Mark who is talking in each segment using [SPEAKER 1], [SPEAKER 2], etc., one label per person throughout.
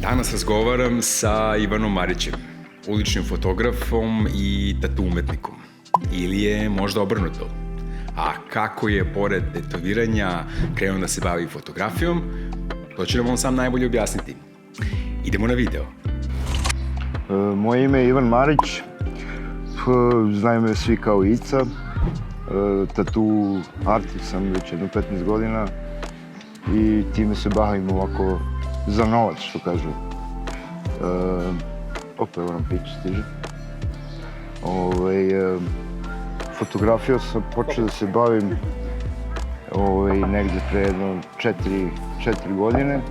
[SPEAKER 1] Danas razgovaram sa Ivanom Marićem, uličnim fotografom i tatu umetnikom. Ili je možda obrnuto. A kako je, pored tetoviranja, krenuo da se bavi fotografijom, to će nam on sam najbolje objasniti. Idemo na video.
[SPEAKER 2] Moje ime je Ivan Marić, znaju me svi kao Ica. Tatu artist sam već jedno 15 godina i time se bavim ovako za novac, što kažu. Evo nam piće stiže. Fotografijom sam počeo da se bavim negde pre jedno 4 godine.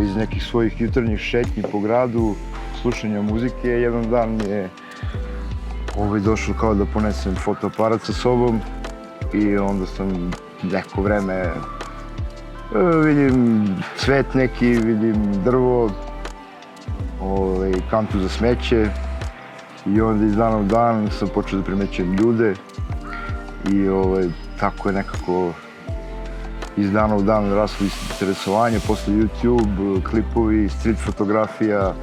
[SPEAKER 2] Iz nekih svojih jutarnjih šetnji po gradu, slušanja muzike, jedan dan mi je došlo kao da ponesem fotoaparat sa sobom i onda sam neko vreme vidim cvet neki, vidim drvo, kantu za smeće i onda iz dana u dan sam počeo da primećujem ljude i tako je nekako iz dana u dan raslo interesovanje, posle YouTube, klipovi, street fotografija,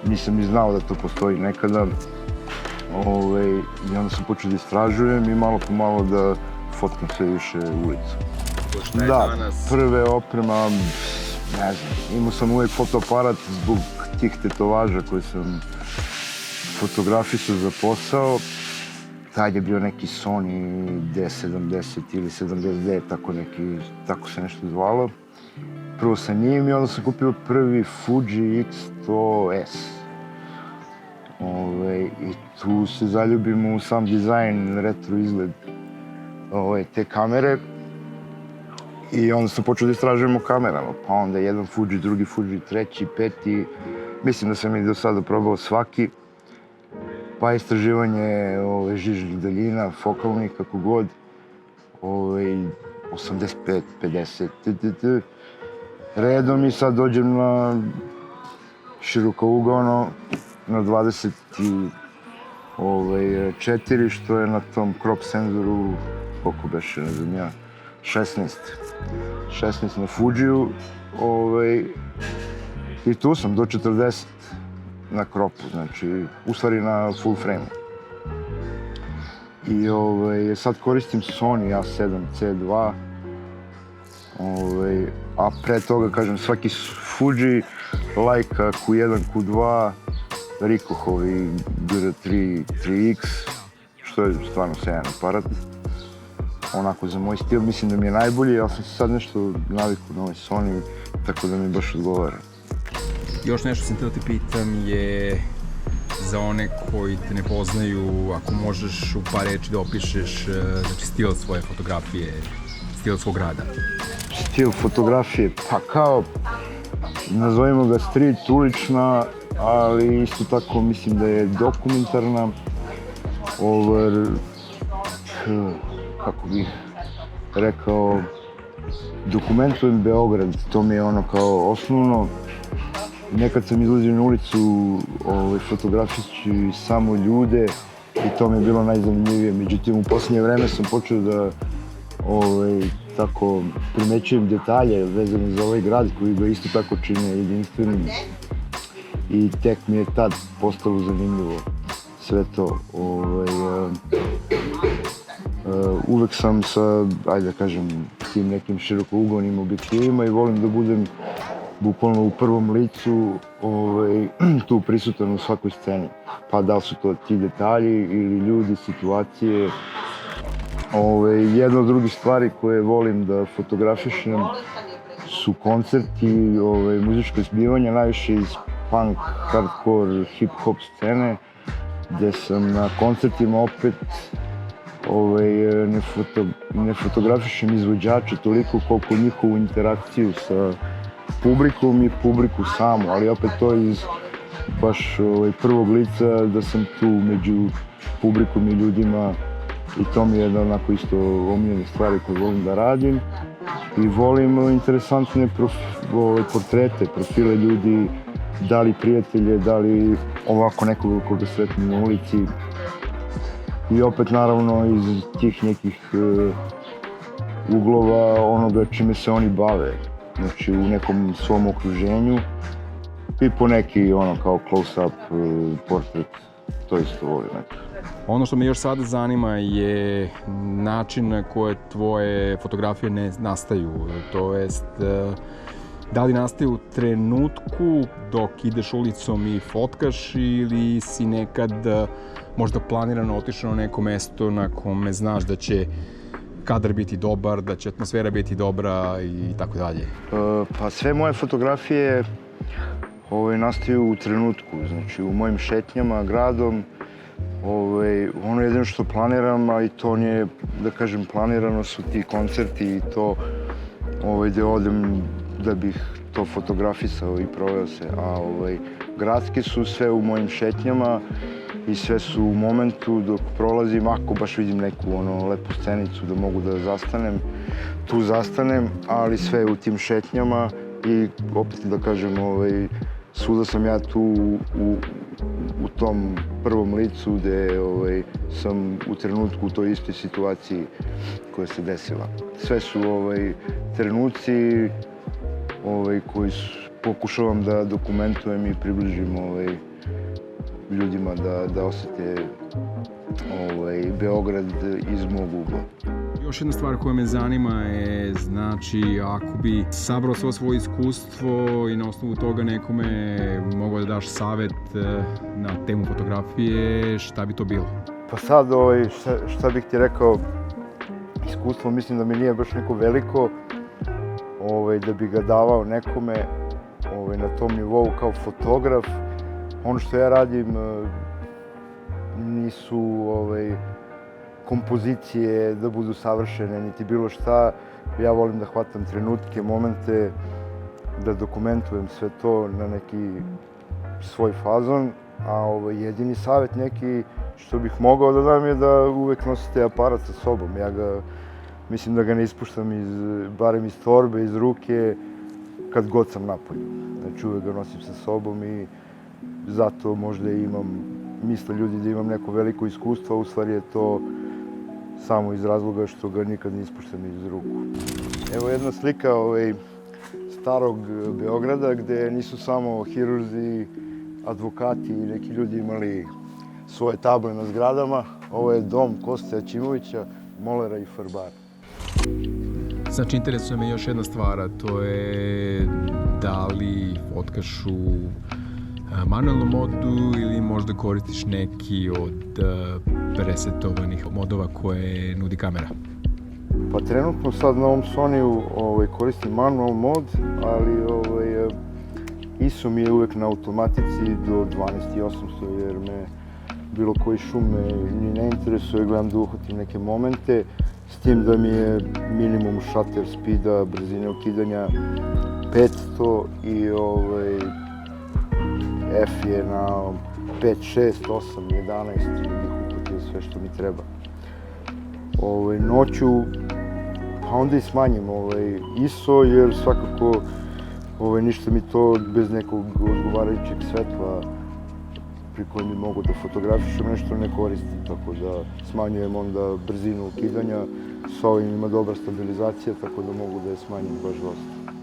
[SPEAKER 2] nisam ni znao da to postoji nekada. I onda sam počeo da istražujem i malo po malo da fotkam sve više ulicu. Da, prve oprema, ne znam, imao sam uvijek fotoaparat zbog tih tetovaža koje sam fotografisao za posao. Tad je bio neki Sony D70 ili 70D, tako se nešto zvalo. Prvo sa njim i onda sam kupio prvi Fuji X100S. I tu se zaljubim u sam dizajn, retro izgled te kamere. I onda sam počeo da istražujem o kamerama, pa onda jedan Fuji, drugi Fuji, treći, peti. Mislim da sam i do sada probao svaki. Pa istraživanje žižnih daljina, fokalnih, kako god. 85, 50, redom i sad dođem na širokougaono, na 24, što je na tom crop senzoru, koliko beše, ne znam ja, 16 na Fujiju. I tu sam do 40 na cropu, znači, u stvari na full frame. I sad koristim Sony A7 C2, a pre toga, kažem, svaki Fuji, Leica Q1, Q2, Rikohovi GR3 3X, što je stvarno sjajan aparat. Onako za moj stil, mislim da mi je najbolji, ali sam se sad nešto navikao na ovaj Sony, tako da mi baš odgovara.
[SPEAKER 1] Još nešto sam htio te pitam je za one koji te ne poznaju, ako možeš u par reči da opišeš stil svoje fotografije, stil svog rada.
[SPEAKER 2] Stil fotografije, pa kao, nazovimo ga street, ulična, ali isto tako mislim da je dokumentarna. Kako bih rekao, dokumentujem Beograd, to mi je ono kao osnovno. Nekad sam izlazio na ulicu fotografijući samo ljude i to mi je bilo najzanimljivije. Međutim, u posljednje vreme sam počeo da tako primećujem detalje vezane za ovaj grad koji ga isto tako čine jedinstvenim. I tek mi je tad postalo zanimljivo sve to. Uvek sam sa, ajde da kažem, tim nekim širokougaonim objektivima i volim da budem bukvalno u prvom licu tu prisutan u svakoj sceni. Pa da li su to ti detalji ili ljudi, situacije. Jedna od drugih stvari koje volim da fotografišem su koncerti, muzička zbivanja, najviše iz punk, hardcore, hip-hop scene, gde sam na koncertima opet ne fotografišem izvođače toliko koliko njihovu interakciju sa publikom i publiku samu, ali opet to iz baš prvog lica da sam tu među publikom i ljudima i to mi je jedna onako isto omiljene stvari koje volim da radim. I volim interesantne portrete, profile ljudi, da li prijatelje, da li ovako nekoga koga sretnem na ulici. I opet naravno iz tih nekih uglova onoga čime se oni bave. znači u nekom svom okruženju i po neki kao close-up portret, to isto volim.
[SPEAKER 1] Ono što me još sada zanima je način na koje tvoje fotografije ne nastaju, to jest da li nastaju u trenutku dok ideš ulicom i fotkaš ili si nekad možda planirano otišao na neko mesto na kome znaš da će kadar biti dobar, da će atmosfera biti dobra i tako dalje?
[SPEAKER 2] Pa sve moje fotografije nastaju u trenutku, znači u mojim šetnjama gradom. Ono jedino što planiram, a i to nije, da kažem, planirano su ti koncerti i to gde odem da bih to fotografisao i proveo se, a gradski su sve u mojim šetnjama i sve su u momentu dok prolazim, ako baš vidim neku lepu scenicu da mogu da zastanem, tu zastanem, ali sve u tim šetnjama i opet da kažem, svuda sam ja tu u tom prvom licu gde sam u trenutku u toj istoj situaciji koja se desila. Sve su trenuci koji pokušavam da dokumentujem i približim ljudima da osete Beograd iz mog ugla.
[SPEAKER 1] Još jedna stvar koja me zanima je, znači, ako bi sabrao svo svoje iskustvo i na osnovu toga nekome mogao da daš savet na temu fotografije, šta bi to bilo?
[SPEAKER 2] Pa sad, šta bih ti rekao, iskustvo mislim da mi nije baš neko veliko, da bi ga davao nekome na tom nivou kao fotograf. Ono što ja radim nisu kompozicije da budu savršene, niti bilo šta. Ja volim da hvatam trenutke, momente, da dokumentujem sve to na neki svoj fazon, a jedini savjet neki što bih mogao da dam je da uvek nosite aparat sa sobom. Ja mislim da ga ne ispuštam barem iz torbe, iz ruke, kad god sam napolju. Znači uvek ga nosim sa sobom i zato možda misle ljudi da imam neko veliko iskustvo, a u stvari je to samo iz razloga što ga nikad ne ispuštam iz ruku. Evo jedna slika starog Beograda gde nisu samo hirurzi, advokati i neki ljudi imali svoje table na zgradama. Ovo je dom Koste Aćimovića, molera i farbara.
[SPEAKER 1] Znači, interesuje me još jedna stvar, a to je da li fotkaš u manualnom modu ili možda koristiš neki od presetovanih modova koje nudi kamera?
[SPEAKER 2] Pa trenutno sad na ovom Sonyu koristim manual mod, ali ISO mi je uvek na automatici do 12.800 jer me bilo koji šum ni ne interesuje, gledam da uhvatim neke momente, s tim da mi je minimum shutter speeda, brzine okidanja 500 i F je na 5, 6, 8, 11 da bih uhvatio sve što mi treba. Noću, pa onda i smanjim ISO jer svakako ništa mi to bez nekog odgovarajućeg svetla pri kojem bi mogu da fotografišem nešto ne koristim, tako da smanjujem onda brzinu ukidanja. S ovim ima dobra stabilizacija, tako da mogu da je smanjim baš dosta.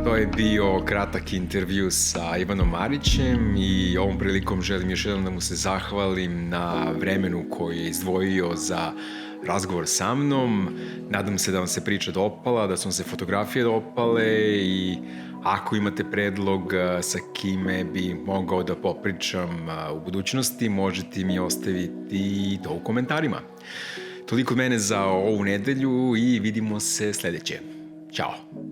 [SPEAKER 1] To je bio kratak intervju sa Ivanom Marićem i ovom prilikom želim još jednom da mu se zahvalim na vremenu koje je izdvojio za razgovor sa mnom. Nadam se da vam se priča dopala, da su vam se fotografije dopale i ako imate predlog sa kime bi mogao da popričam u budućnosti, možete mi ostaviti to u komentarima. Toliko od mene za ovu nedelju i vidimo se sledeće. Ćao!